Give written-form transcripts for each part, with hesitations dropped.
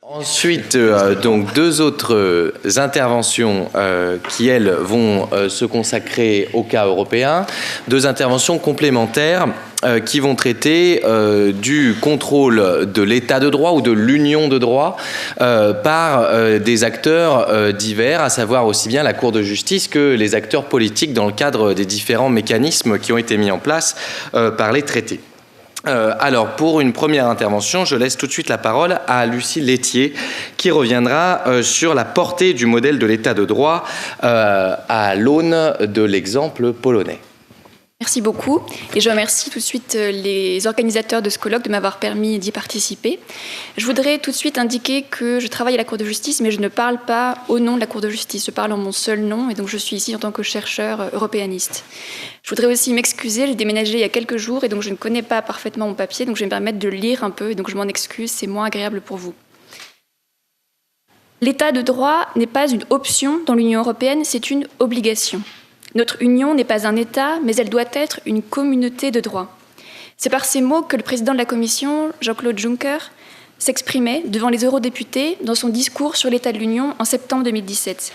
Ensuite, donc deux autres interventions qui, elles, vont se consacrer au cas européen. Deux interventions complémentaires qui vont traiter du contrôle de l'état de droit ou de l'union de droit par des acteurs divers, à savoir aussi bien la Cour de justice que les acteurs politiques dans le cadre des différents mécanismes qui ont été mis en place par les traités. Alors, pour une première intervention, je laisse tout de suite la parole à Lucie Laitier, qui reviendra sur la portée du modèle de l'état de droit à l'aune de l'exemple polonais. Merci beaucoup et je remercie tout de suite les organisateurs de ce colloque de m'avoir permis d'y participer. Je voudrais tout de suite indiquer que je travaille à la Cour de justice, mais je ne parle pas au nom de la Cour de justice, je parle en mon seul nom et donc je suis ici en tant que chercheur européaniste. Je voudrais aussi m'excuser, j'ai déménagé il y a quelques jours et donc je ne connais pas parfaitement mon papier, donc je vais me permettre de lire un peu et donc je m'en excuse, c'est moins agréable pour vous. L'état de droit n'est pas une option dans l'Union européenne, c'est une obligation. Notre Union n'est pas un État, mais elle doit être une communauté de droit. C'est par ces mots que le président de la Commission, Jean-Claude Juncker, s'exprimait devant les eurodéputés dans son discours sur l'état de l'Union en septembre 2017.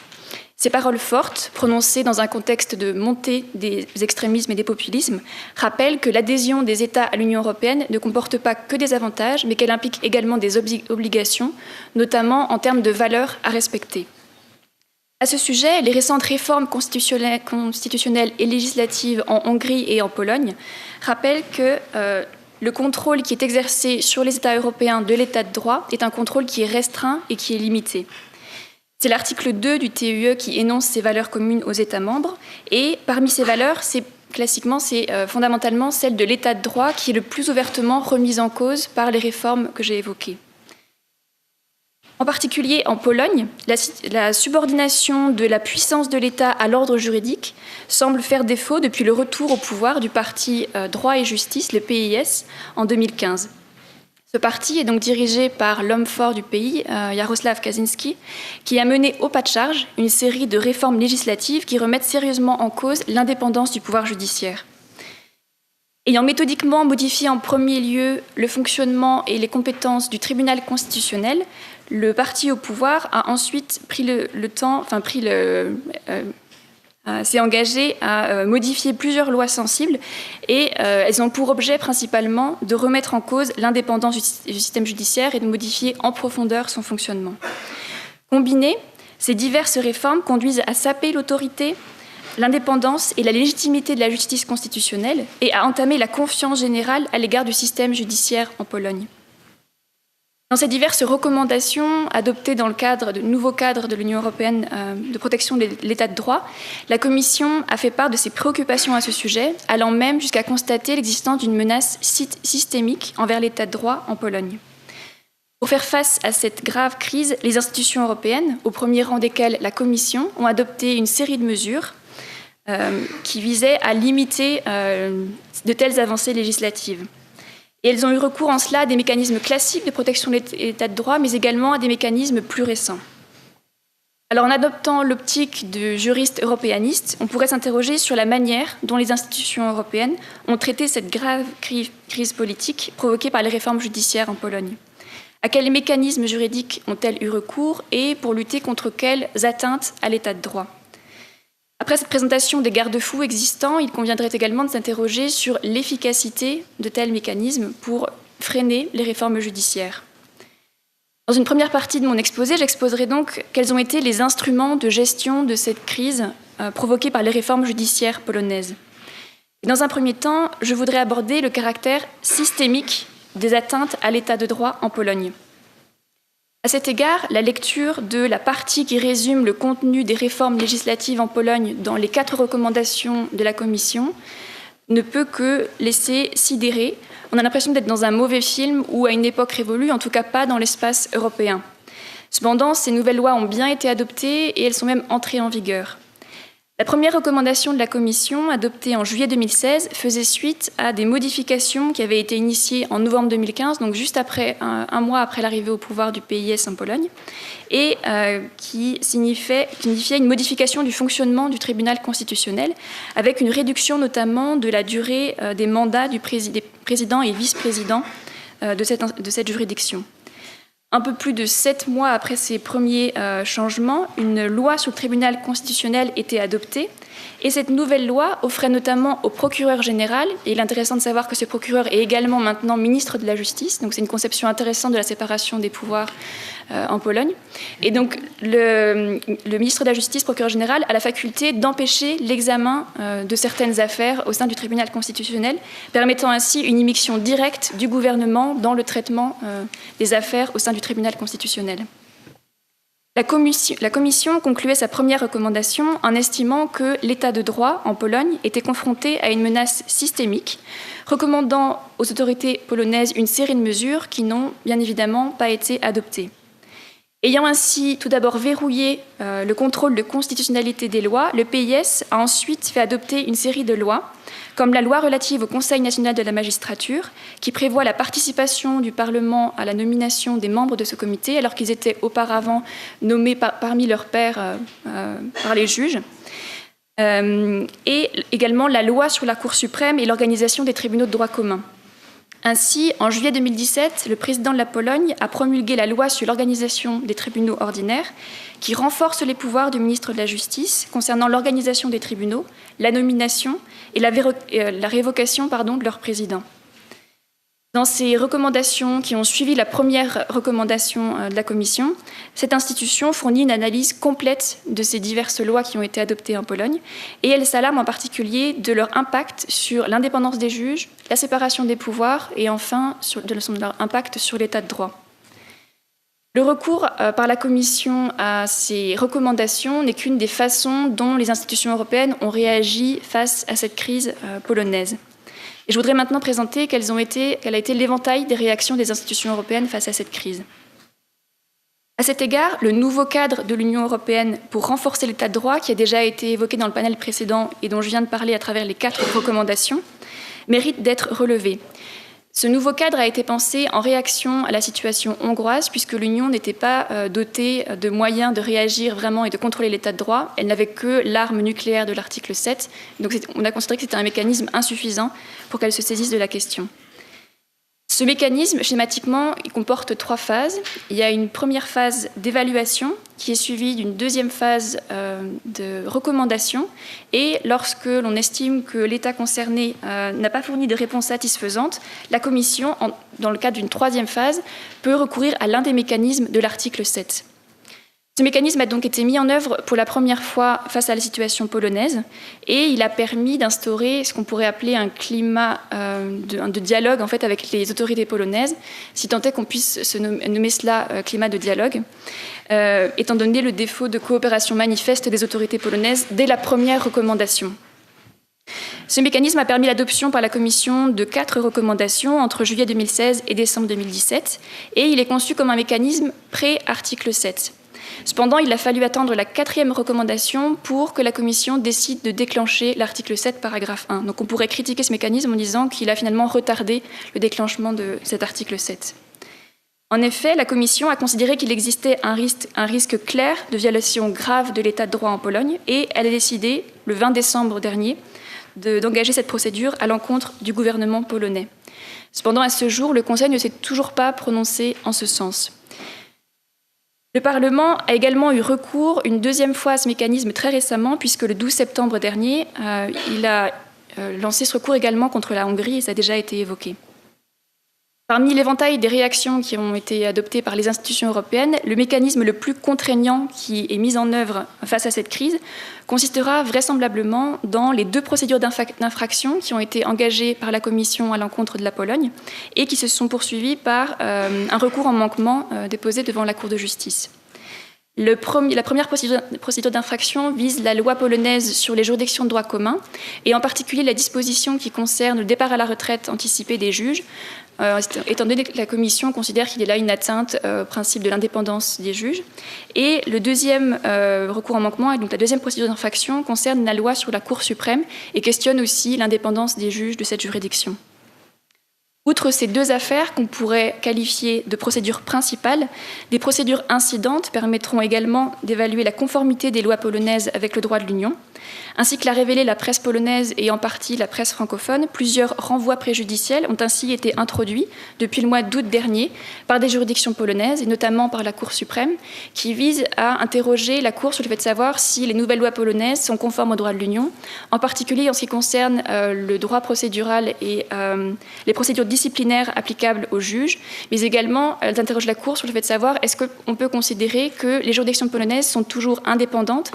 Ces paroles fortes, prononcées dans un contexte de montée des extrémismes et des populismes, rappellent que l'adhésion des États à l'Union européenne ne comporte pas que des avantages, mais qu'elle implique également des obligations, notamment en termes de valeurs à respecter. À ce sujet, les récentes réformes constitutionnelles et législatives en Hongrie et en Pologne rappellent que le contrôle qui est exercé sur les États européens de l'état de droit est un contrôle qui est restreint et qui est limité. C'est l'article 2 du TUE qui énonce ces valeurs communes aux États membres et parmi ces valeurs, c'est fondamentalement celle de l'état de droit qui est le plus ouvertement remise en cause par les réformes que j'ai évoquées. En particulier en Pologne, la subordination de la puissance de l'État à l'ordre juridique semble faire défaut depuis le retour au pouvoir du parti Droit et Justice, le PIS, en 2015. Ce parti est donc dirigé par l'homme fort du pays, Jarosław Kaczyński, qui a mené au pas de charge une série de réformes législatives qui remettent sérieusement en cause l'indépendance du pouvoir judiciaire. Ayant méthodiquement modifié en premier lieu le fonctionnement et les compétences du tribunal constitutionnel, le parti au pouvoir a ensuite s'est engagé à modifier plusieurs lois sensibles et elles ont pour objet principalement de remettre en cause l'indépendance du système judiciaire et de modifier en profondeur son fonctionnement. Combinées, ces diverses réformes conduisent à saper l'autorité, l'indépendance et la légitimité de la justice constitutionnelle et à entamer la confiance générale à l'égard du système judiciaire en Pologne. Dans ces diverses recommandations adoptées dans le cadre de nouveaux cadres de l'Union européenne de protection de l'état de droit, la Commission a fait part de ses préoccupations à ce sujet, allant même jusqu'à constater l'existence d'une menace systémique envers l'état de droit en Pologne. Pour faire face à cette grave crise, les institutions européennes, au premier rang desquelles la Commission, ont adopté une série de mesures qui visaient à limiter de telles avancées législatives. Et elles ont eu recours en cela à des mécanismes classiques de protection de l'état de droit, mais également à des mécanismes plus récents. Alors, en adoptant l'optique de juristes européanistes, on pourrait s'interroger sur la manière dont les institutions européennes ont traité cette grave crise politique provoquée par les réformes judiciaires en Pologne. À quels mécanismes juridiques ont-elles eu recours et pour lutter contre quelles atteintes à l'état de droit ? Après cette présentation des garde-fous existants, il conviendrait également de s'interroger sur l'efficacité de tels mécanismes pour freiner les réformes judiciaires. Dans une première partie de mon exposé, j'exposerai donc quels ont été les instruments de gestion de cette crise provoquée par les réformes judiciaires polonaises. Et dans un premier temps, je voudrais aborder le caractère systémique des atteintes à l'état de droit en Pologne. À cet égard, la lecture de la partie qui résume le contenu des réformes législatives en Pologne dans les 4 recommandations de la Commission ne peut que laisser sidérer. On a l'impression d'être dans un mauvais film ou à une époque révolue, en tout cas pas dans l'espace européen. Cependant, ces nouvelles lois ont bien été adoptées et elles sont même entrées en vigueur. La première recommandation de la Commission, adoptée en juillet 2016, faisait suite à des modifications qui avaient été initiées en novembre 2015, donc juste après, un mois après l'arrivée au pouvoir du PIS en Pologne, et qui signifiait une modification du fonctionnement du tribunal constitutionnel, avec une réduction notamment de la durée des mandats des présidents et vice-présidents de cette juridiction. Un peu plus de 7 mois après ces premiers changements, une loi sur le tribunal constitutionnel était adoptée. Et cette nouvelle loi offrait notamment au procureur général, et il est intéressant de savoir que ce procureur est également maintenant ministre de la Justice, donc c'est une conception intéressante de la séparation des pouvoirs en Pologne. Et donc le ministre de la Justice, procureur général, a la faculté d'empêcher l'examen de certaines affaires au sein du tribunal constitutionnel, permettant ainsi une immixtion directe du gouvernement dans le traitement des affaires au sein du tribunal constitutionnel. La Commission concluait sa première recommandation en estimant que l'État de droit en Pologne était confronté à une menace systémique, recommandant aux autorités polonaises une série de mesures qui n'ont bien évidemment pas été adoptées. Ayant ainsi tout d'abord verrouillé le contrôle de constitutionnalité des lois, le PIS a ensuite fait adopter une série de lois, comme la loi relative au Conseil national de la magistrature, qui prévoit la participation du Parlement à la nomination des membres de ce comité, alors qu'ils étaient auparavant nommés parmi leurs pairs par les juges, et également la loi sur la Cour suprême et l'organisation des tribunaux de droit commun. Ainsi, en juillet 2017, le président de la Pologne a promulgué la loi sur l'organisation des tribunaux ordinaires qui renforce les pouvoirs du ministre de la Justice concernant l'organisation des tribunaux, la nomination et la révocation de leur président. Dans ces recommandations qui ont suivi la première recommandation de la Commission, cette institution fournit une analyse complète de ces diverses lois qui ont été adoptées en Pologne et elle s'alarme en particulier de leur impact sur l'indépendance des juges, la séparation des pouvoirs et enfin de leur impact sur l'état de droit. Le recours par la Commission à ces recommandations n'est qu'une des façons dont les institutions européennes ont réagi face à cette crise polonaise. Et je voudrais maintenant présenter quel a été l'éventail des réactions des institutions européennes face à cette crise. À cet égard, le nouveau cadre de l'Union européenne pour renforcer l'état de droit, qui a déjà été évoqué dans le panel précédent et dont je viens de parler à travers les 4 recommandations, mérite d'être relevé. Ce nouveau cadre a été pensé en réaction à la situation hongroise, puisque l'Union n'était pas dotée de moyens de réagir vraiment et de contrôler l'état de droit. Elle n'avait que l'arme nucléaire de l'article 7. Donc on a considéré que c'était un mécanisme insuffisant pour qu'elle se saisisse de la question. Ce mécanisme, schématiquement, il comporte 3 phases. Il y a une première phase d'évaluation qui est suivie d'une deuxième phase de recommandation. Et lorsque l'on estime que l'État concerné n'a pas fourni de réponse satisfaisante, la Commission, dans le cadre d'une troisième phase, peut recourir à l'un des mécanismes de l'article 7. Ce mécanisme a donc été mis en œuvre pour la première fois face à la situation polonaise et il a permis d'instaurer ce qu'on pourrait appeler un climat de dialogue en fait, avec les autorités polonaises, si tant est qu'on puisse nommer cela climat de dialogue, étant donné le défaut de coopération manifeste des autorités polonaises dès la première recommandation. Ce mécanisme a permis l'adoption par la Commission de 4 recommandations entre juillet 2016 et décembre 2017 et il est conçu comme un mécanisme pré-article 7. Cependant, il a fallu attendre la 4e recommandation pour que la Commission décide de déclencher l'article 7, paragraphe 1. Donc on pourrait critiquer ce mécanisme en disant qu'il a finalement retardé le déclenchement de cet article 7. En effet, la Commission a considéré qu'il existait un risque clair de violation grave de l'état de droit en Pologne et elle a décidé, le 20 décembre dernier, d'engager cette procédure à l'encontre du gouvernement polonais. Cependant, à ce jour, le Conseil ne s'est toujours pas prononcé en ce sens. Le Parlement a également eu recours une deuxième fois à ce mécanisme très récemment, puisque le 12 septembre dernier, il a lancé ce recours également contre la Hongrie, et ça a déjà été évoqué. Parmi l'éventail des réactions qui ont été adoptées par les institutions européennes, le mécanisme le plus contraignant qui est mis en œuvre face à cette crise consistera vraisemblablement dans les 2 procédures d'infraction qui ont été engagées par la Commission à l'encontre de la Pologne et qui se sont poursuivies par un recours en manquement déposé devant la Cour de justice. La première procédure d'infraction vise la loi polonaise sur les juridictions de droit commun et en particulier la disposition qui concerne le départ à la retraite anticipé des juges, étant donné que la Commission considère qu'il y a là une atteinte au principe de l'indépendance des juges. Et le deuxième recours en manquement, et donc la deuxième procédure d'infraction, concerne la loi sur la Cour suprême et questionne aussi l'indépendance des juges de cette juridiction. Outre ces deux affaires qu'on pourrait qualifier de procédures principales, des procédures incidentes permettront également d'évaluer la conformité des lois polonaises avec le droit de l'Union. Ainsi que l'a révélé la presse polonaise et en partie la presse francophone, plusieurs renvois préjudiciels ont ainsi été introduits depuis le mois d'août dernier par des juridictions polonaises, et notamment par la Cour suprême, qui visent à interroger la Cour sur le fait de savoir si les nouvelles lois polonaises sont conformes au droit de l'Union, en particulier en ce qui concerne le droit procédural et les procédures disciplinaires applicables aux juges, mais également elles interrogent la Cour sur le fait de savoir est-ce qu'on peut considérer que les juridictions polonaises sont toujours indépendantes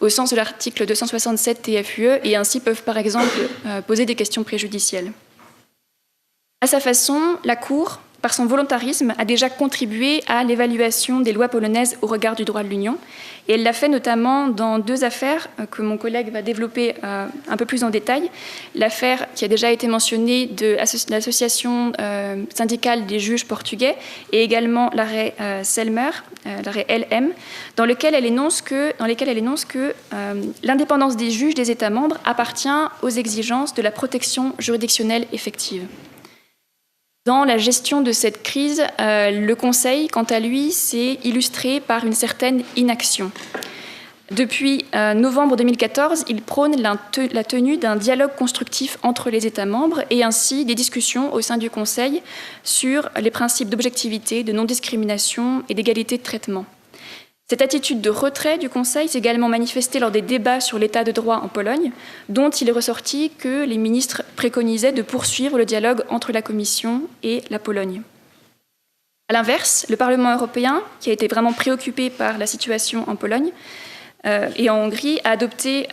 au sens de l'article 267 TFUE et ainsi peuvent par exemple poser des questions préjudicielles. À sa façon, la Cour, par son volontarisme, a déjà contribué à l'évaluation des lois polonaises au regard du droit de l'Union. Et elle l'a fait notamment dans deux affaires que mon collègue va développer un peu plus en détail. L'affaire qui a déjà été mentionnée de l'association syndicale des juges portugais et également l'arrêt Selmer, l'arrêt LM, dans lequel elle énonce que l'indépendance des juges des États membres appartient aux exigences de la protection juridictionnelle effective. Dans la gestion de cette crise, le Conseil, quant à lui, s'est illustré par une certaine inaction. Depuis novembre 2014, il prône la tenue d'un dialogue constructif entre les États membres et ainsi des discussions au sein du Conseil sur les principes d'objectivité, de non-discrimination et d'égalité de traitement. Cette attitude de retrait du Conseil s'est également manifestée lors des débats sur l'état de droit en Pologne, dont il est ressorti que les ministres préconisaient de poursuivre le dialogue entre la Commission et la Pologne. À l'inverse, le Parlement européen, qui a été vraiment préoccupé par la situation en Pologne et en Hongrie, a adopté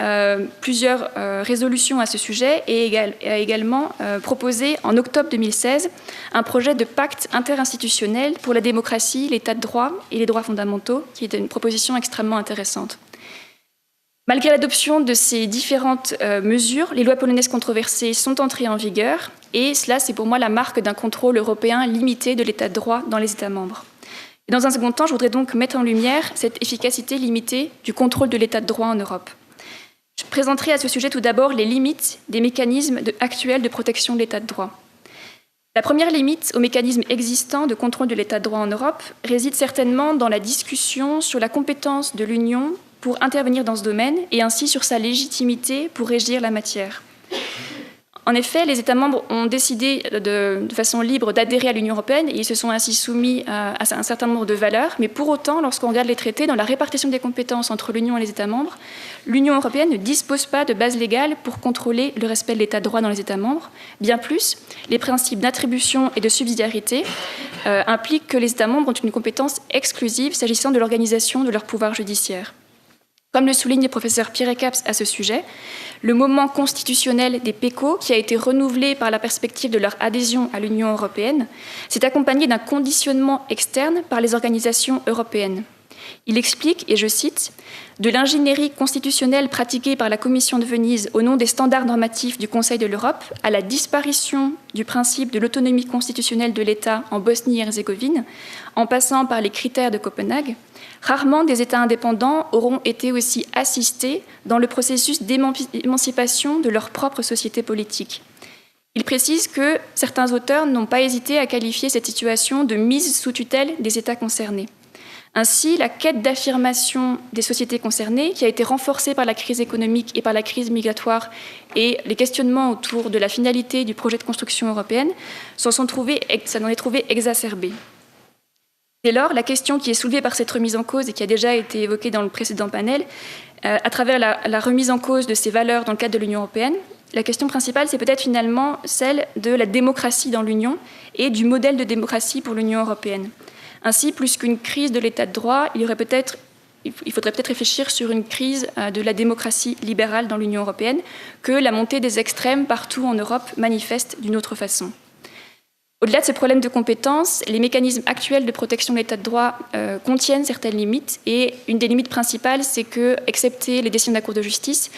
plusieurs résolutions à ce sujet et a également proposé en octobre 2016 un projet de pacte interinstitutionnel pour la démocratie, l'état de droit et les droits fondamentaux, qui était une proposition extrêmement intéressante. Malgré l'adoption de ces différentes mesures, les lois polonaises controversées sont entrées en vigueur et cela, c'est pour moi la marque d'un contrôle européen limité de l'état de droit dans les États membres. Et dans un second temps, je voudrais donc mettre en lumière cette efficacité limitée du contrôle de l'état de droit en Europe. Je présenterai à ce sujet tout d'abord les limites des mécanismes actuels de protection de l'état de droit. La première limite aux mécanismes existants de contrôle de l'état de droit en Europe réside certainement dans la discussion sur la compétence de l'Union pour intervenir dans ce domaine et ainsi sur sa légitimité pour régir la matière. En effet, les États membres ont décidé de façon libre d'adhérer à l'Union européenne et ils se sont ainsi soumis à un certain nombre de valeurs. Mais pour autant, lorsqu'on regarde les traités, dans la répartition des compétences entre l'Union et les États membres, l'Union européenne ne dispose pas de base légale pour contrôler le respect de l'état de droit dans les États membres. Bien plus, les principes d'attribution et de subsidiarité impliquent que les États membres ont une compétence exclusive s'agissant de l'organisation de leur pouvoir judiciaire. Comme le souligne le professeur Pierre Caps à ce sujet, le moment constitutionnel des PECO, qui a été renouvelé par la perspective de leur adhésion à l'Union européenne, s'est accompagné d'un conditionnement externe par les organisations européennes. Il explique, et je cite, « De l'ingénierie constitutionnelle pratiquée par la Commission de Venise au nom des standards normatifs du Conseil de l'Europe à la disparition du principe de l'autonomie constitutionnelle de l'État en Bosnie-Herzégovine, en passant par les critères de Copenhague, rarement des États indépendants auront été aussi assistés dans le processus d'émancipation de leur propre société politique. » Il précise que certains auteurs n'ont pas hésité à qualifier cette situation de mise sous tutelle des États concernés. Ainsi, la quête d'affirmation des sociétés concernées, qui a été renforcée par la crise économique et par la crise migratoire et les questionnements autour de la finalité du projet de construction européenne, s'en est trouvé exacerbée. Dès lors, la question qui est soulevée par cette remise en cause et qui a déjà été évoquée dans le précédent panel, à travers la remise en cause de ces valeurs dans le cadre de l'Union européenne, la question principale, c'est peut-être finalement celle de la démocratie dans l'Union et du modèle de démocratie pour l'Union européenne. Ainsi, plus qu'une crise de l'état de droit, il faudrait peut-être réfléchir sur une crise de la démocratie libérale dans l'Union européenne que la montée des extrêmes partout en Europe manifeste d'une autre façon. Au-delà de ces problèmes de compétences, les mécanismes actuels de protection de l'état de droit contiennent certaines limites et une des limites principales, c'est que, excepté les décisions de la Cour de justice,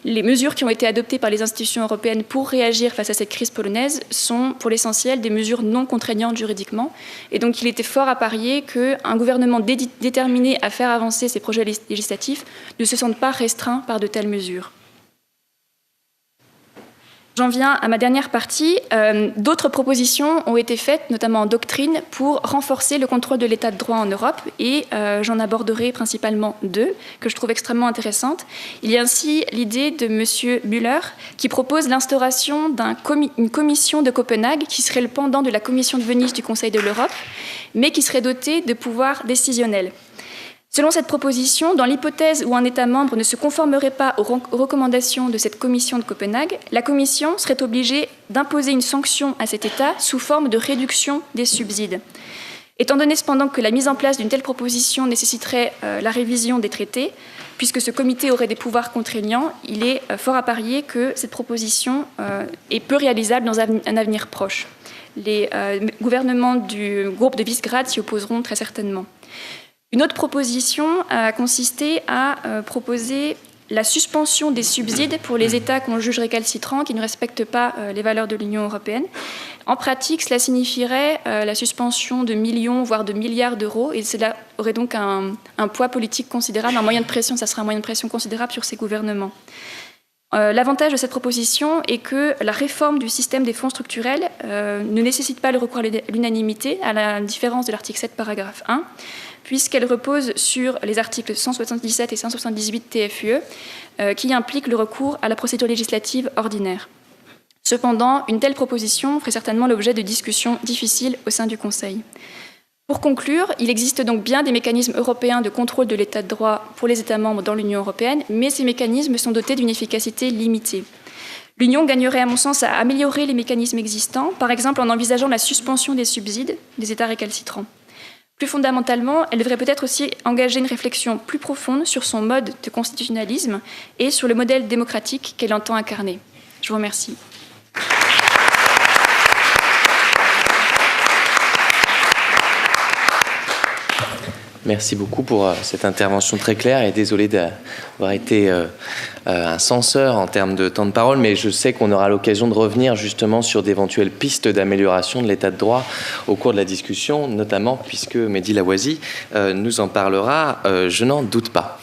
les mesures qui ont été adoptées par les institutions européennes pour réagir face à cette crise polonaise sont pour l'essentiel des mesures non contraignantes juridiquement. Et donc il était fort à parier qu'un gouvernement déterminé à faire avancer ses projets législatifs ne se sente pas restreint par de telles mesures. J'en viens à ma dernière partie. D'autres propositions ont été faites, notamment en doctrine, pour renforcer le contrôle de l'état de droit en Europe, et j'en aborderai principalement deux, que je trouve extrêmement intéressantes. Il y a ainsi l'idée de M. Müller, qui propose l'instauration d'une commission de Copenhague, qui serait le pendant de la commission de Venise du Conseil de l'Europe, mais qui serait dotée de pouvoirs décisionnels. Selon cette proposition, dans l'hypothèse où un État membre ne se conformerait pas aux recommandations de cette commission de Copenhague, la Commission serait obligée d'imposer une sanction à cet État sous forme de réduction des subsides. Étant donné cependant que la mise en place d'une telle proposition nécessiterait la révision des traités, puisque ce comité aurait des pouvoirs contraignants, il est fort à parier que cette proposition est peu réalisable dans un avenir proche. Les gouvernements du groupe de Visegrad s'y opposeront très certainement. Une autre proposition a consisté à proposer la suspension des subsides pour les États qu'on juge récalcitrants, qui ne respectent pas les valeurs de l'Union européenne. En pratique, cela signifierait la suspension de millions, voire de milliards d'euros, et cela aurait donc un poids politique considérable, un moyen de pression, ça serait un moyen de pression considérable sur ces gouvernements. L'avantage de cette proposition est que la réforme du système des fonds structurels ne nécessite pas le recours à l'unanimité, à la différence de l'article 7, paragraphe 1, puisqu'elle repose sur les articles 177 et 178 TFUE, qui impliquent le recours à la procédure législative ordinaire. Cependant, une telle proposition ferait certainement l'objet de discussions difficiles au sein du Conseil. Pour conclure, il existe donc bien des mécanismes européens de contrôle de l'état de droit pour les États membres dans l'Union européenne, mais ces mécanismes sont dotés d'une efficacité limitée. L'Union gagnerait, à mon sens, à améliorer les mécanismes existants, par exemple en envisageant la suspension des subsides des États récalcitrants. Plus fondamentalement, elle devrait peut-être aussi engager une réflexion plus profonde sur son mode de constitutionnalisme et sur le modèle démocratique qu'elle entend incarner. Je vous remercie. Merci beaucoup pour cette intervention très claire et désolé d'avoir été un censeur en termes de temps de parole, mais je sais qu'on aura l'occasion de revenir justement sur d'éventuelles pistes d'amélioration de l'état de droit au cours de la discussion, notamment puisque Mehdi Lawasi nous en parlera, je n'en doute pas.